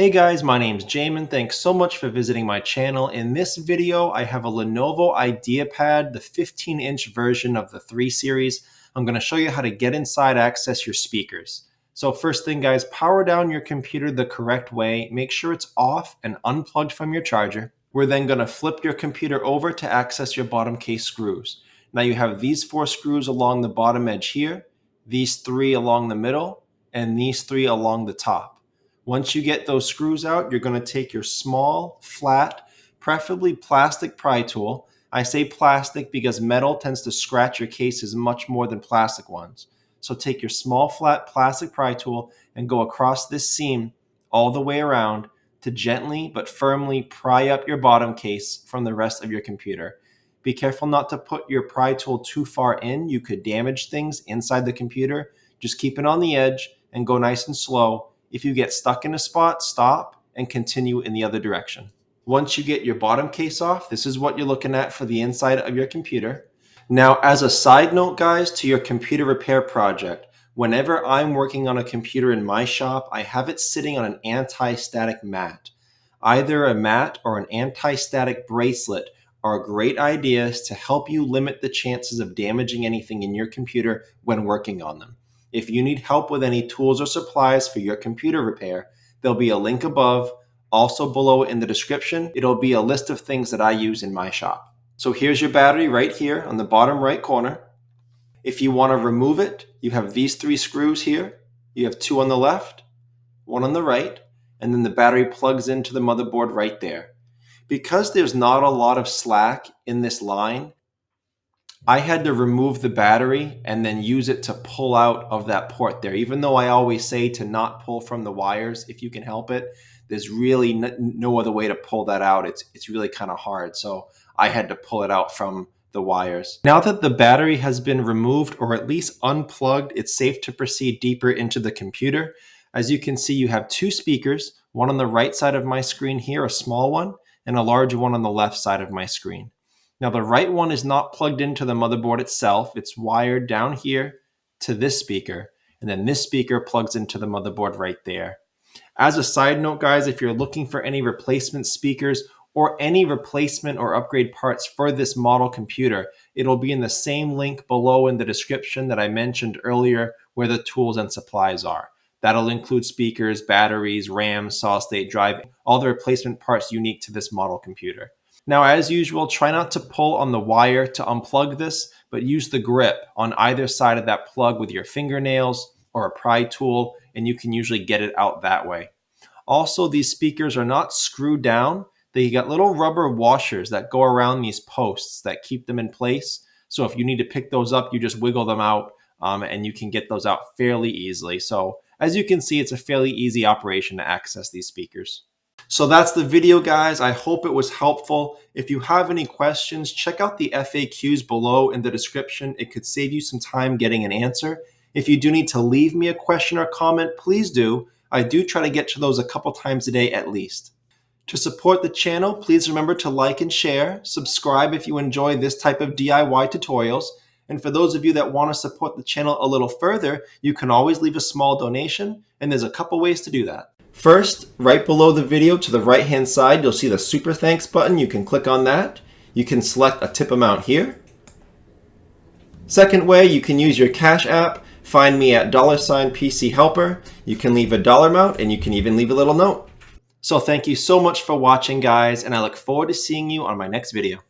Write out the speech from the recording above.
Hey guys, my name's Jamin. Thanks so much for visiting my channel. In this video, I have a Lenovo Ideapad, the 15-inch version of the 3 series. I'm going to show you how to get inside, access your speakers. So first thing guys, power down your computer the correct way. Make sure it's off and unplugged from your charger. We're then going to flip your computer over to access your bottom case screws. Now you have these 4 screws along the bottom edge here, these 3 along the middle, and these 3 along the top. Once you get those screws out, you're going to take your small, flat, preferably plastic pry tool. I say plastic because metal tends to scratch your cases much more than plastic ones. So take your small, flat plastic pry tool and go across this seam all the way around to gently but firmly pry up your bottom case from the rest of your computer. Be careful not to put your pry tool too far in. You could damage things inside the computer. Just keep it on the edge and go nice and slow. If you get stuck in a spot, stop and continue in the other direction. Once you get your bottom case off, this is what you're looking at for the inside of your computer. Now, as a side note, guys, to your computer repair project, whenever I'm working on a computer in my shop, I have it sitting on an anti-static mat. Either a mat or an anti-static bracelet are great ideas to help you limit the chances of damaging anything in your computer when working on them. If you need help with any tools or supplies for your computer repair, there'll be a link above. Also below in the description, it'll be a list of things that I use in my shop. So here's your battery right here on the bottom right corner. If you want to remove it, you have these 3 screws here. You have 2 on the left, 1 on the right, and then the battery plugs into the motherboard right there. Because there's not a lot of slack in this line, I had to remove the battery and then use it to pull out of that port there. Even though I always say to not pull from the wires if you can help it, there's really no other way to pull that out. It's really kind of hard. So I had to pull it out from the wires. Now that the battery has been removed or at least unplugged, it's safe to proceed deeper into the computer. As you can see, you have 2 speakers, one on the right side of my screen here, a small one, and a larger one on the left side of my screen. Now the right one is not plugged into the motherboard itself. It's wired down here to this speaker, and then this speaker plugs into the motherboard right there. As a side note, guys, if you're looking for any replacement speakers or any replacement or upgrade parts for this model computer, it'll be in the same link below in the description that I mentioned earlier where the tools and supplies are. That'll include speakers, batteries, RAM, solid-state drive, all the replacement parts unique to this model computer. Now, as usual, try not to pull on the wire to unplug this, but use the grip on either side of that plug with your fingernails or a pry tool, and you can usually get it out that way. Also, these speakers are not screwed down. They got little rubber washers that go around these posts that keep them in place. So if you need to pick those up, you just wiggle them out and you can get those out fairly easily. So as you can see, it's a fairly easy operation to access these speakers. So that's the video, guys. I hope it was helpful. If you have any questions, check out the FAQs below in the description. It could save you some time getting an answer. If you do need to leave me a question or comment, please do. I do try to get to those a couple times a day at least. To support the channel, please remember to like and share. Subscribe if you enjoy this type of DIY tutorials. And for those of you that want to support the channel a little further, you can always leave a small donation, and there's a couple ways to do that. First, right below the video to the right-hand side, you'll see the Super Thanks button. You can click on that. You can select a tip amount here. Second way, you can use your Cash App. Find me at $PCHelper. You can leave a dollar amount, and you can even leave a little note. So thank you so much for watching, guys, and I look forward to seeing you on my next video.